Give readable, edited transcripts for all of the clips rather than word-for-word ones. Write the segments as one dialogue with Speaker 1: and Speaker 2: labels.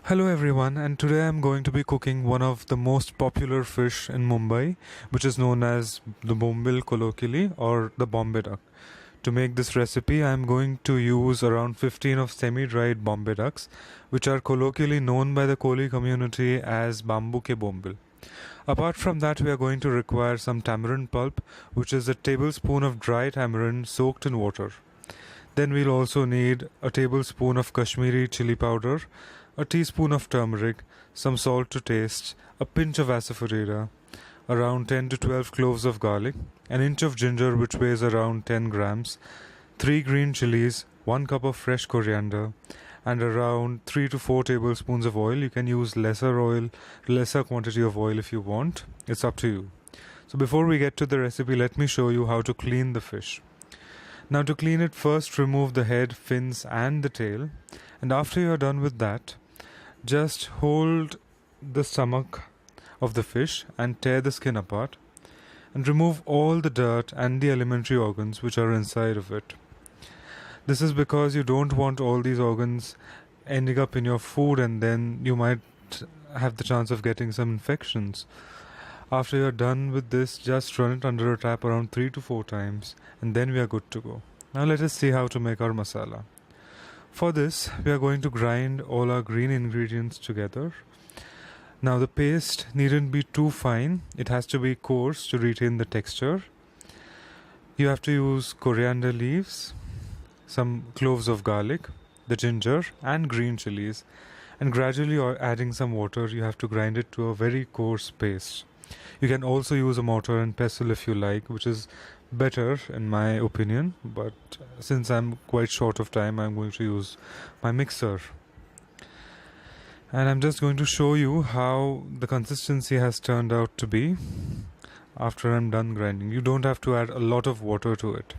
Speaker 1: Hello everyone, and today I'm going to be cooking one of the most popular fish in Mumbai, which is known as the Bombil colloquially or the Bombay duck. To make this recipe, I'm going to use around 15 of semi-dried Bombay ducks, which are colloquially known by the koli community as Bambuke Bombil. Apart from that, we are going to require some tamarind pulp, which is a tablespoon of dry tamarind soaked in water. Then we'll also need a tablespoon of Kashmiri chilli powder, a teaspoon of turmeric, some salt to taste, a pinch of asafoetida, around 10 to 12 cloves of garlic, an inch of ginger which weighs around 10 grams, 3 green chillies, 1 cup of fresh coriander, and around 3 to 4 tablespoons of oil. You can use lesser quantity of oil if you want. It's up to you. So before we get to the recipe, let me show you how to clean the fish. Now to clean it, first remove the head, fins and the tail, and after you are done with that, just hold the stomach of the fish and tear the skin apart and remove all the dirt and the alimentary organs which are inside of it. This is because you don't want all these organs ending up in your food and then you might have the chance of getting some infections. After you're done with this, just run it under a tap around 3 to 4 times and then we are good to go. Now let us see how to make our masala. For this, we are going to grind all our green ingredients together. Now the paste needn't be too fine, it has to be coarse to retain the texture. You have to use coriander leaves, some cloves of garlic, the ginger and green chillies, and gradually adding some water, you have to grind it to a very coarse paste. You can also use a mortar and pestle if you like, which is better in my opinion, but since I'm quite short of time, I'm going to use my mixer. And I'm just going to show you how the consistency has turned out to be after I'm done grinding. You don't have to add a lot of water to it.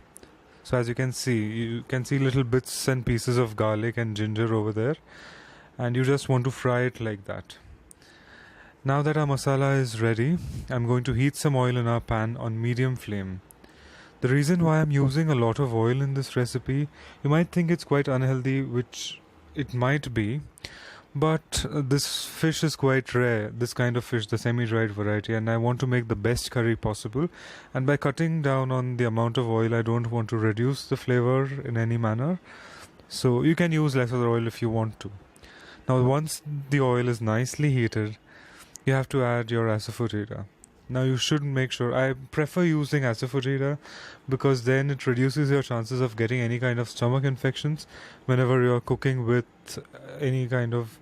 Speaker 1: So as you can see little bits and pieces of garlic and ginger over there, and you just want to fry it like that. Now that our masala is ready, I'm going to heat some oil in our pan on medium flame. The reason why I'm using a lot of oil in this recipe, you might think it's quite unhealthy, which it might be, but this fish is quite rare, this kind of fish, the semi-dried variety, and I want to make the best curry possible, and by cutting down on the amount of oil, I don't want to reduce the flavor in any manner, so you can use lesser oil if you want to. Now once the oil is nicely heated, you have to add your asafoetida. Now you should make sure, I prefer using asafoetida because then it reduces your chances of getting any kind of stomach infections whenever you're cooking with any kind of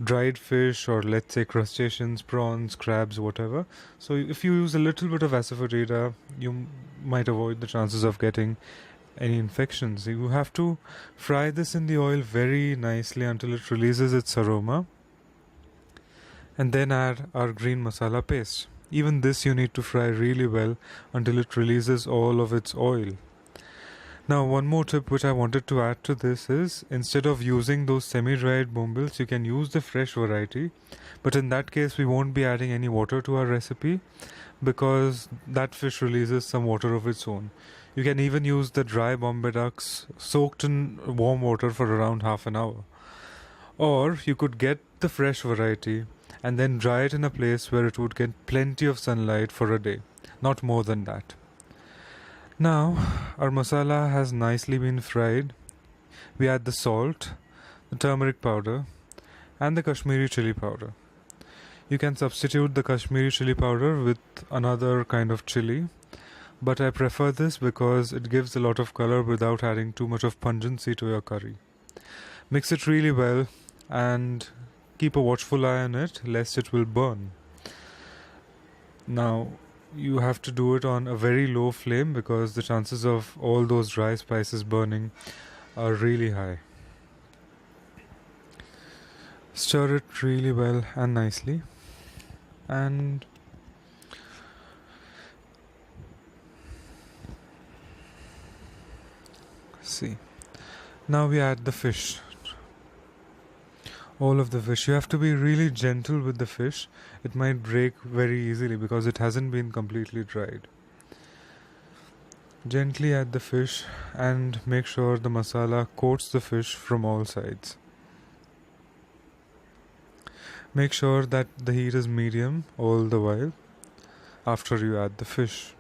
Speaker 1: dried fish or let's say crustaceans, prawns, crabs, whatever. So if you use a little bit of asafoetida, you might avoid the chances of getting any infections. You have to fry this in the oil very nicely until it releases its aroma, and then add our green masala paste. Even this you need to fry really well until it releases all of its oil. Now one more tip which I wanted to add to this is, instead of using those semi-dried bombils, you can use the fresh variety, but in that case we won't be adding any water to our recipe because that fish releases some water of its own. You can even use the dry Bombay ducks soaked in warm water for around half an hour. Or you could get the fresh variety and then dry it in a place where it would get plenty of sunlight for a day, not more than that. Now our masala has nicely been fried. We add the salt, the turmeric powder and the Kashmiri chilli powder. You can substitute the Kashmiri chilli powder with another kind of chilli, but I prefer this because it gives a lot of color without adding too much of pungency to your curry. Mix it really well and keep a watchful eye on it lest it will burn. Now you have to do it on a very low flame because the chances of all those dry spices burning are really high. Stir it really well and nicely, and see, now we add the fish. All of the fish. You have to be really gentle with the fish. It might break very easily because it hasn't been completely dried. Gently add the fish and make sure the masala coats the fish from all sides. Make sure that the heat is medium all the while after you add the fish.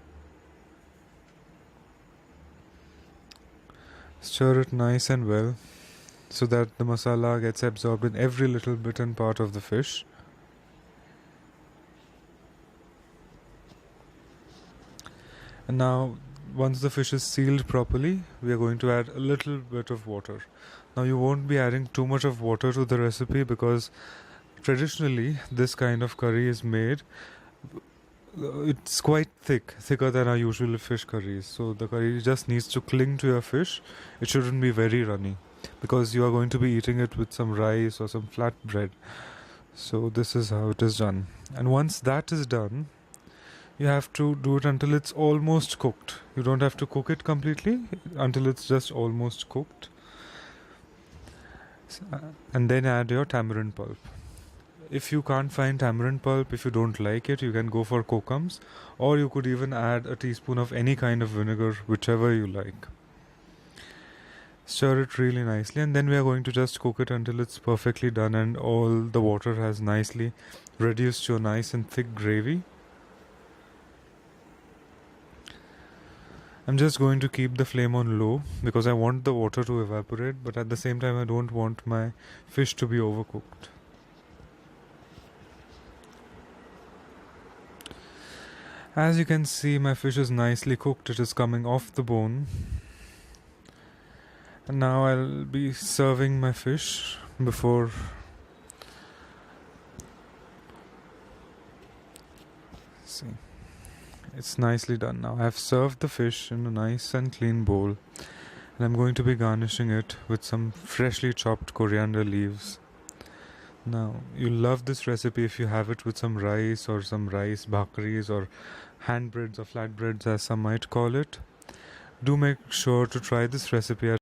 Speaker 1: Stir it nice and well so that the masala gets absorbed in every little bit and part of the fish. And now, once the fish is sealed properly, we are going to add a little bit of water. Now, you won't be adding too much of water to the recipe because traditionally this kind of curry is made. It's quite thick, thicker than our usual fish curries. So the curry just needs to cling to your fish. It shouldn't be very runny because you are going to be eating it with some rice or some flat bread. So this is how it is done. And once that is done, you have to do it until it's almost cooked. You don't have to cook it completely until it's just almost cooked. And then add your tamarind pulp. If you can't find tamarind pulp, if you don't like it, you can go for kokum, or you could even add a teaspoon of any kind of vinegar, whichever you like. Stir it really nicely, and then we are going to just cook it until it's perfectly done and all the water has nicely reduced to a nice and thick gravy. I'm just going to keep the flame on low because I want the water to evaporate, but at the same time I don't want my fish to be overcooked. As you can see, my fish is nicely cooked. It is coming off the bone. And now I'll be serving my fish before see. It's nicely done now. I have served the fish in a nice and clean bowl, and I'm going to be garnishing it with some freshly chopped coriander leaves. Now, you'll love this recipe if you have it with some rice or some rice bhakris or hand breads or flat breads as some might call it. Do make sure to try this recipe at